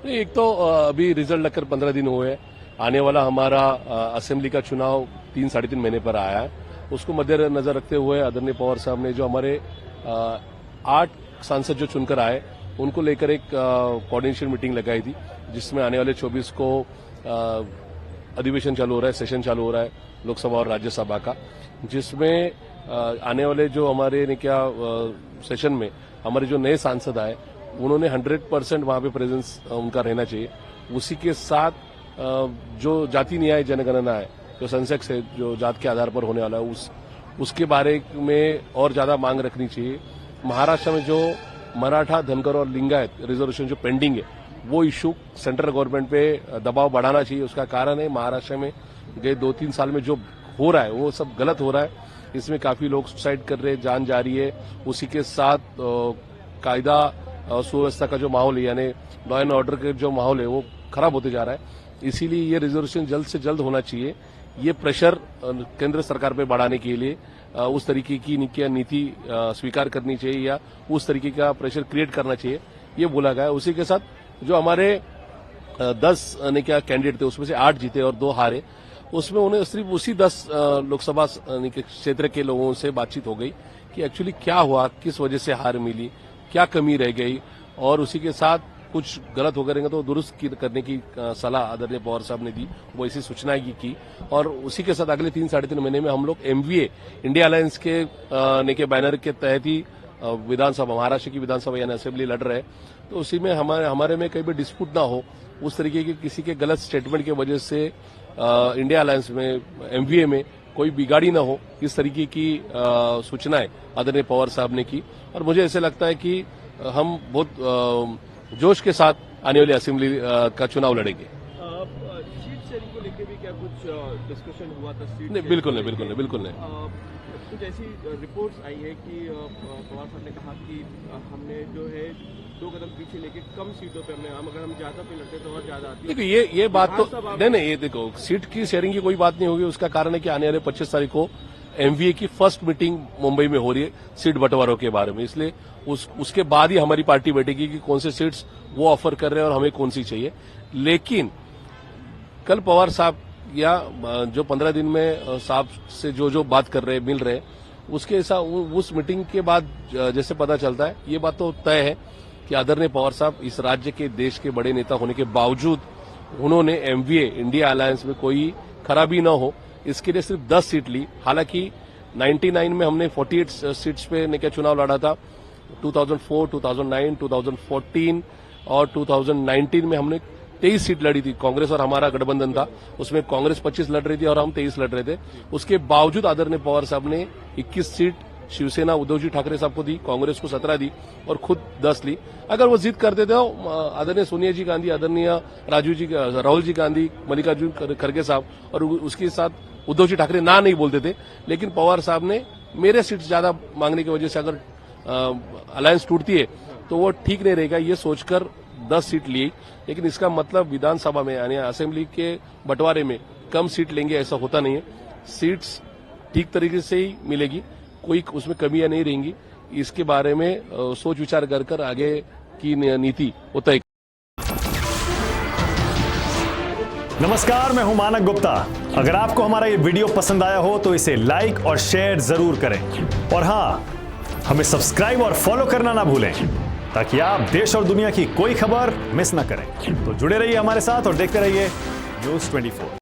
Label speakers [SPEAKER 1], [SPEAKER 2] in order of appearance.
[SPEAKER 1] नहीं, एक तो अभी रिजल्ट लगकर 15 दिन हुए हैं। आने वाला हमारा असेंबली का चुनाव 3-3.5 महीने पर आया है। उसको मद्देनजर रखते हुए आदरणीय पवार साहब ने जो हमारे 8 सांसद जो चुनकर आए उनको लेकर एक कोऑर्डिनेशन मीटिंग लगाई थी, जिसमें आने वाले 24 को अधिवेशन चालू हो रहा है, सेशन चालू हो रहा है लोकसभा और राज्यसभा का, जिसमें आने वाले जो हमारे सेशन में हमारे जो नए सांसद आए उन्होंने 100% वहां पे प्रेजेंस उनका रहना चाहिए। उसी के साथ जो जाति न्याय जनगणना है, जो सेंसेक्स है, जो जात के आधार पर होने वाला है, उसके बारे में और ज्यादा मांग रखनी चाहिए। महाराष्ट्र में जो मराठा, धनगर और लिंगायत रिजर्वेशन जो पेंडिंग है, वो इश्यू सेंट्रल गवर्नमेंट पे दबाव बढ़ाना चाहिए। उसका कारण है महाराष्ट्र में गए 2-3 साल में जो हो रहा है वो सब गलत हो रहा है। इसमें काफी लोग सुसाइड कर रहे हैं, जान जा रही है। उसी के साथ कायदा सुव्यवस्था का जो माहौल है, यानी लॉ एंड ऑर्डर का जो माहौल है, वो खराब होते जा रहा है। इसीलिए ये रिजर्वेशन जल्द से जल्द होना चाहिए। ये प्रेशर केंद्र सरकार पे बढ़ाने के लिए उस तरीके की नीति स्वीकार करनी चाहिए या उस तरीके का प्रेशर क्रिएट करना चाहिए, ये बोला गया है। उसी के साथ जो हमारे 10 कैंडिडेट थे उसमें से 8 जीते और 2 हारे, उसमें उन्हें सिर्फ उसी 10 लोकसभा क्षेत्र के लोगों से बातचीत हो गई कि एक्चुअली क्या हुआ, किस वजह से हार मिली, क्या कमी रह गई, और उसी के साथ कुछ गलत हो करेंगे तो दुरुस्त करने की सलाह आदरणीय पवार साहब ने दी, वो ऐसी सूचना की। और उसी के साथ अगले 3-3.5 महीने में हम लोग MVA इंडिया अलायंस के बैनर के तहत ही विधानसभा, महाराष्ट्र की विधानसभा यानी असेंबली लड़ रहे हैं। तो उसी में हमारे में कहीं भी डिस्प्यूट ना हो, उस तरीके के किसी के गलत स्टेटमेंट की वजह से इंडिया अलायंस में, MVA में कोई बिगाड़ी ना हो, इस तरीके की सूचनाएं आदरणीय पवार साहब ने की। और मुझे ऐसे लगता है कि हम बहुत जोश के साथ आने वाली असेंबली का चुनाव लड़ेंगे।
[SPEAKER 2] सीट शेयरिंग को लेकर भी क्या कुछ डिस्कशन हुआ था?
[SPEAKER 1] नहीं, बिल्कुल नहीं।
[SPEAKER 2] कुछ ऐसी रिपोर्ट्स आई है कि पवार साहब ने कहा कि हमने जो है 2 कदम पीछे लेके कम सीटों पे अगर हम ज्यादा पे लड़ते तो और ज्यादा आती।
[SPEAKER 1] देखो ये बात तो नहीं, ये देखो सीट की शेयरिंग की कोई बात नहीं होगी। उसका कारण है कि आने वाले 25 तारीख को MVA की फर्स्ट मीटिंग मुंबई में हो रही है सीट बंटवारों के बारे में, इसलिए उसके बाद ही हमारी पार्टी बैठेगी कि कौन से सीट्स वो ऑफर कर रहे हैं और हमें कौन सी चाहिए। लेकिन कल पवार साहब या जो 15 दिन में साहब से जो बात कर रहे हैं, मिल रहे हैं, उसके हिसाब उस मीटिंग के बाद जैसे पता चलता है, ये बात तो तय है कि आदरणीय पवार साहब इस राज्य के, देश के बड़े नेता होने के बावजूद उन्होंने MVA इंडिया अलायंस में कोई खराबी न हो, इसके लिए सिर्फ 10 सीट ली। हालांकि 99 में हमने 48 सीट्स पे चुनाव लड़ा था। 2004, 2009, 2014 और 2019 में हमने 23 सीट लड़ी थी। कांग्रेस और हमारा गठबंधन था, उसमें कांग्रेस 25 लड़ रही थी और हम 23 लड़ रहे थे। उसके बावजूद आदरणीय पवार साहब ने 21 सीट शिवसेना उद्धव जी ठाकरे साहब को दी, कांग्रेस को 17 दी और खुद 10 ली। अगर वो जिद करते थे आदरणीय सोनिया जी गांधी, आदरणीय राहुल जी गांधी, मल्लिकार्जुन खड़गे साहब और उसके साथ उद्धव जी ठाकरे ना नहीं बोलते थे। लेकिन पवार साहब ने मेरे सीट ज्यादा मांगने की वजह से अगर अलायंस टूटती है तो वो ठीक नहीं रहेगा, ये सोचकर 10 सीट ली। लेकिन इसका मतलब विधानसभा में यानी असेंबली के बंटवारे में कम सीट लेंगे ऐसा होता नहीं है। सीट्स ठीक तरीके से ही मिलेगी, कोई उसमें कमियां नहीं रहेंगी। इसके बारे में सोच विचार कर आगे की नीति वो तय।
[SPEAKER 3] नमस्कार, मैं हूं मानक गुप्ता। अगर आपको हमारा ये वीडियो पसंद आया हो तो इसे लाइक और शेयर जरूर करें, और हां, हमें सब्सक्राइब और फॉलो करना ना भूलें ताकि आप देश और दुनिया की कोई खबर मिस ना करें। तो जुड़े रहिए हमारे साथ और देखते रहिए News 24।